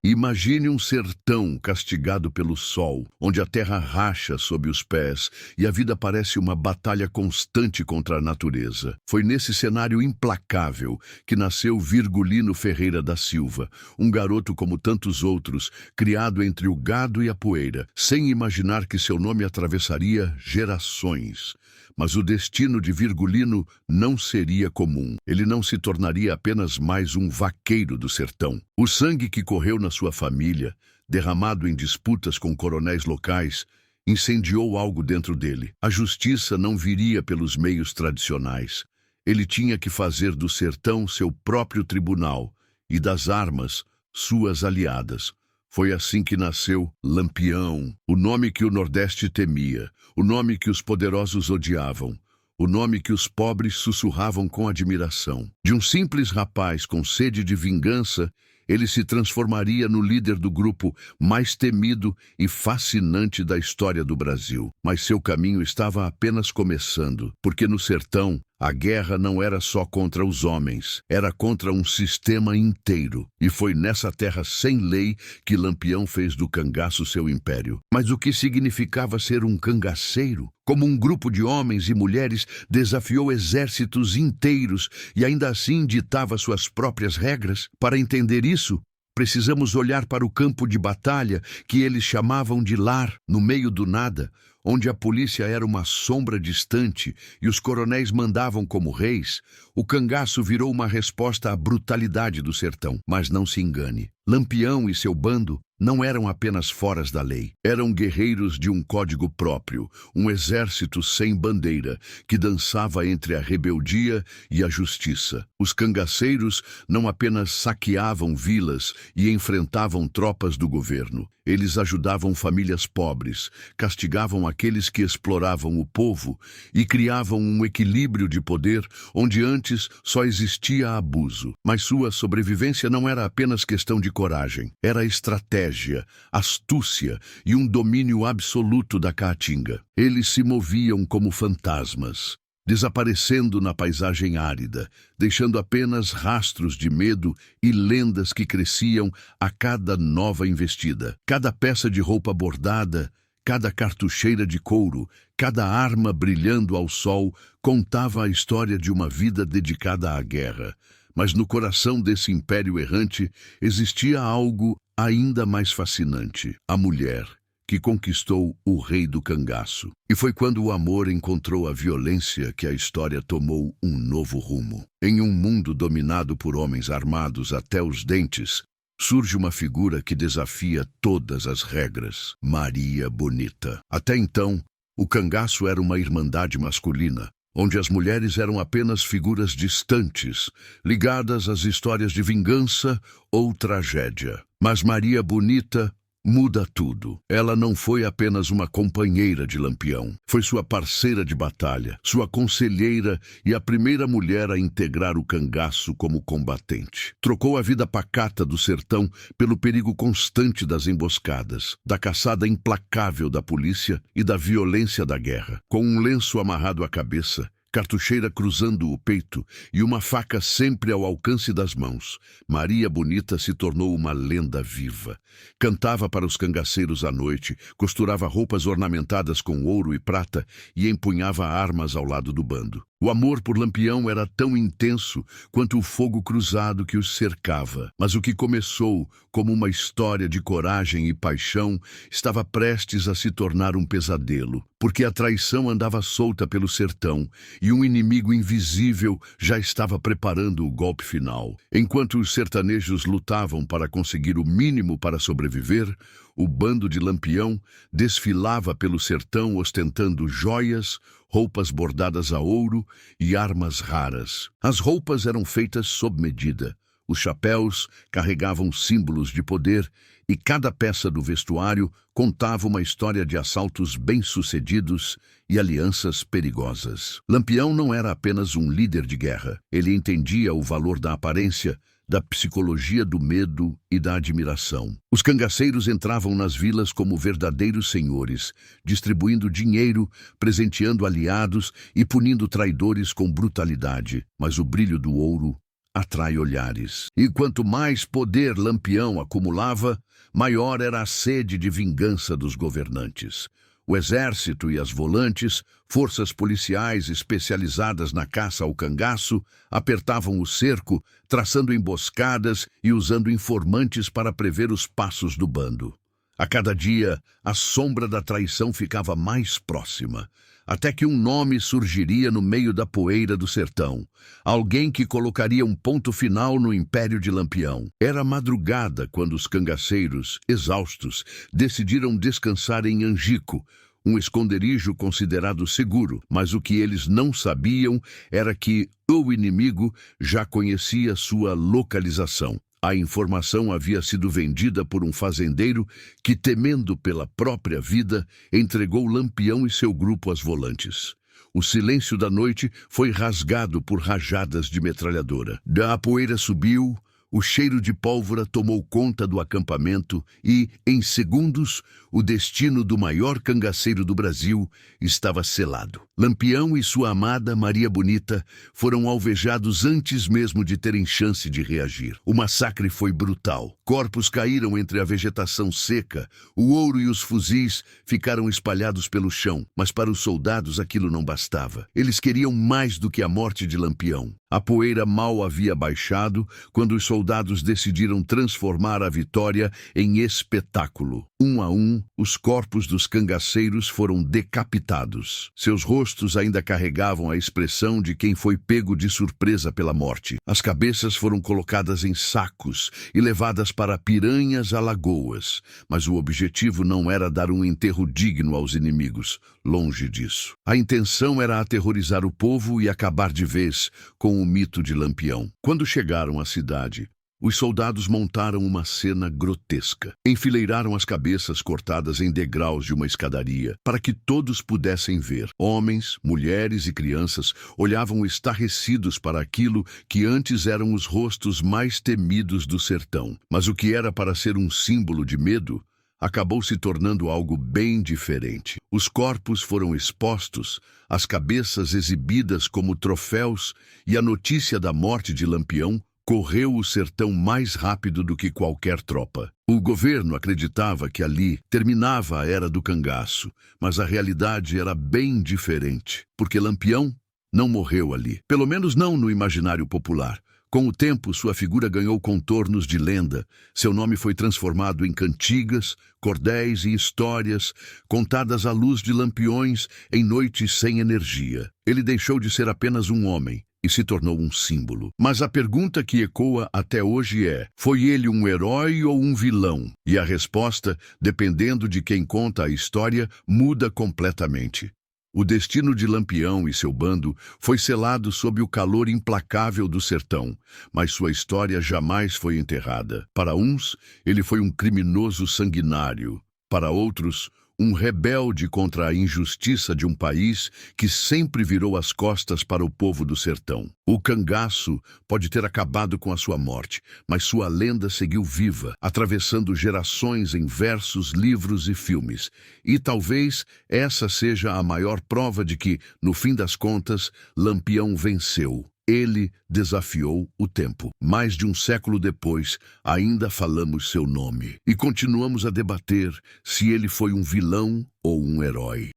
Imagine um sertão castigado pelo sol, onde a terra racha sob os pés e a vida parece uma batalha constante contra a natureza. Foi nesse cenário implacável que nasceu Virgulino Ferreira da Silva, um garoto como tantos outros, criado entre o gado e a poeira, sem imaginar que seu nome atravessaria gerações. Mas o destino de Virgulino não seria comum. Ele não se tornaria apenas mais um vaqueiro do sertão. O sangue que correu na sua família, derramado em disputas com coronéis locais, incendiou algo dentro dele. A justiça não viria pelos meios tradicionais. Ele tinha que fazer do sertão seu próprio tribunal e das armas suas aliadas. Foi assim que nasceu Lampião, o nome que o Nordeste temia, o nome que os poderosos odiavam, o nome que os pobres sussurravam com admiração. De um simples rapaz com sede de vingança, ele se transformaria no líder do grupo mais temido e fascinante da história do Brasil. Mas seu caminho estava apenas começando, porque no sertão, a guerra não era só contra os homens, era contra um sistema inteiro. E foi nessa terra sem lei que Lampião fez do cangaço seu império. Mas o que significava ser um cangaceiro? Como um grupo de homens e mulheres desafiou exércitos inteiros e ainda assim ditava suas próprias regras? Para entender isso, precisamos olhar para o campo de batalha que eles chamavam de lar, no meio do nada, onde a polícia era uma sombra distante e os coronéis mandavam como reis. O cangaço virou uma resposta à brutalidade do sertão. Mas não se engane, Lampião e seu bando não eram apenas foras da lei. Eram guerreiros de um código próprio, um exército sem bandeira, que dançava entre a rebeldia e a justiça. Os cangaceiros não apenas saqueavam vilas e enfrentavam tropas do governo. Eles ajudavam famílias pobres, castigavam aqueles que exploravam o povo e criavam um equilíbrio de poder onde antes só existia abuso. Mas sua sobrevivência não era apenas questão de coragem, era estratégia, astúcia e um domínio absoluto da caatinga. Eles se moviam como fantasmas, desaparecendo na paisagem árida, deixando apenas rastros de medo e lendas que cresciam a cada nova investida. Cada peça de roupa bordada, cada cartucheira de couro, cada arma brilhando ao sol contava a história de uma vida dedicada à guerra. Mas no coração desse império errante existia algo ainda mais fascinante: a mulher, que conquistou o rei do cangaço. E foi quando o amor encontrou a violência que a história tomou um novo rumo. Em um mundo dominado por homens armados até os dentes, surge uma figura que desafia todas as regras: Maria Bonita. Até então, o cangaço era uma irmandade masculina, onde as mulheres eram apenas figuras distantes, ligadas às histórias de vingança ou tragédia. Mas Maria Bonita muda tudo. Ela não foi apenas uma companheira de Lampião. Foi sua parceira de batalha, sua conselheira e a primeira mulher a integrar o cangaço como combatente. Trocou a vida pacata do sertão pelo perigo constante das emboscadas, da caçada implacável da polícia e da violência da guerra. Com um lenço amarrado à cabeça, cartucheira cruzando o peito e uma faca sempre ao alcance das mãos, Maria Bonita se tornou uma lenda viva. Cantava para os cangaceiros à noite, costurava roupas ornamentadas com ouro e prata e empunhava armas ao lado do bando. O amor por Lampião era tão intenso quanto o fogo cruzado que os cercava. Mas o que começou como uma história de coragem e paixão estava prestes a se tornar um pesadelo, porque a traição andava solta pelo sertão e um inimigo invisível já estava preparando o golpe final. Enquanto os sertanejos lutavam para conseguir o mínimo para sobreviver, o bando de Lampião desfilava pelo sertão ostentando joias, roupas bordadas a ouro e armas raras. As roupas eram feitas sob medida. Os chapéus carregavam símbolos de poder e cada peça do vestuário contava uma história de assaltos bem-sucedidos e alianças perigosas. Lampião não era apenas um líder de guerra. Ele entendia o valor da aparência, da psicologia do medo e da admiração. Os cangaceiros entravam nas vilas como verdadeiros senhores, distribuindo dinheiro, presenteando aliados e punindo traidores com brutalidade. Mas o brilho do ouro atrai olhares. E quanto mais poder Lampião acumulava, maior era a sede de vingança dos governantes. O exército e as volantes, forças policiais especializadas na caça ao cangaço, apertavam o cerco, traçando emboscadas e usando informantes para prever os passos do bando. A cada dia, a sombra da traição ficava mais próxima, até que um nome surgiria no meio da poeira do sertão. Alguém que colocaria um ponto final no império de Lampião. Era madrugada quando os cangaceiros, exaustos, decidiram descansar em Angico, um esconderijo considerado seguro, mas o que eles não sabiam era que o inimigo já conhecia sua localização. A informação havia sido vendida por um fazendeiro que, temendo pela própria vida, entregou Lampião e seu grupo às volantes. O silêncio da noite foi rasgado por rajadas de metralhadora. A poeira subiu, o cheiro de pólvora tomou conta do acampamento e, em segundos, o destino do maior cangaceiro do Brasil estava selado. Lampião e sua amada Maria Bonita foram alvejados antes mesmo de terem chance de reagir. O massacre foi brutal. Corpos caíram entre a vegetação seca, o ouro e os fuzis ficaram espalhados pelo chão, mas para os soldados aquilo não bastava. Eles queriam mais do que a morte de Lampião. A poeira mal havia baixado quando os soldados decidiram transformar a vitória em espetáculo. Um a um, os corpos dos cangaceiros foram decapitados. Seus rostos ainda carregavam a expressão de quem foi pego de surpresa pela morte. As cabeças foram colocadas em sacos e levadas para Piranhas, Alagoas. Mas o objetivo não era dar um enterro digno aos inimigos. Longe disso. A intenção era aterrorizar o povo e acabar de vez com o mito de Lampião. Quando chegaram à cidade, os soldados montaram uma cena grotesca. Enfileiraram as cabeças cortadas em degraus de uma escadaria, para que todos pudessem ver. Homens, mulheres e crianças olhavam estarrecidos para aquilo que antes eram os rostos mais temidos do sertão. Mas o que era para ser um símbolo de medo, acabou se tornando algo bem diferente. Os corpos foram expostos, as cabeças exibidas como troféus, e a notícia da morte de Lampião correu o sertão mais rápido do que qualquer tropa. O governo acreditava que ali terminava a era do cangaço, mas a realidade era bem diferente, porque Lampião não morreu ali, pelo menos não no imaginário popular. Com o tempo, sua figura ganhou contornos de lenda. Seu nome foi transformado em cantigas, cordéis e histórias, contadas à luz de lampiões em noites sem energia. Ele deixou de ser apenas um homem e se tornou um símbolo. Mas a pergunta que ecoa até hoje é: foi ele um herói ou um vilão? E a resposta, dependendo de quem conta a história, muda completamente. O destino de Lampião e seu bando foi selado sob o calor implacável do sertão, mas sua história jamais foi enterrada. Para uns, ele foi um criminoso sanguinário. Para outros, um rebelde contra a injustiça de um país que sempre virou as costas para o povo do sertão. O cangaço pode ter acabado com a sua morte, mas sua lenda seguiu viva, atravessando gerações em versos, livros e filmes. E talvez essa seja a maior prova de que, no fim das contas, Lampião venceu. Ele desafiou o tempo. Mais de um século depois, ainda falamos seu nome. E continuamos a debater se ele foi um vilão ou um herói.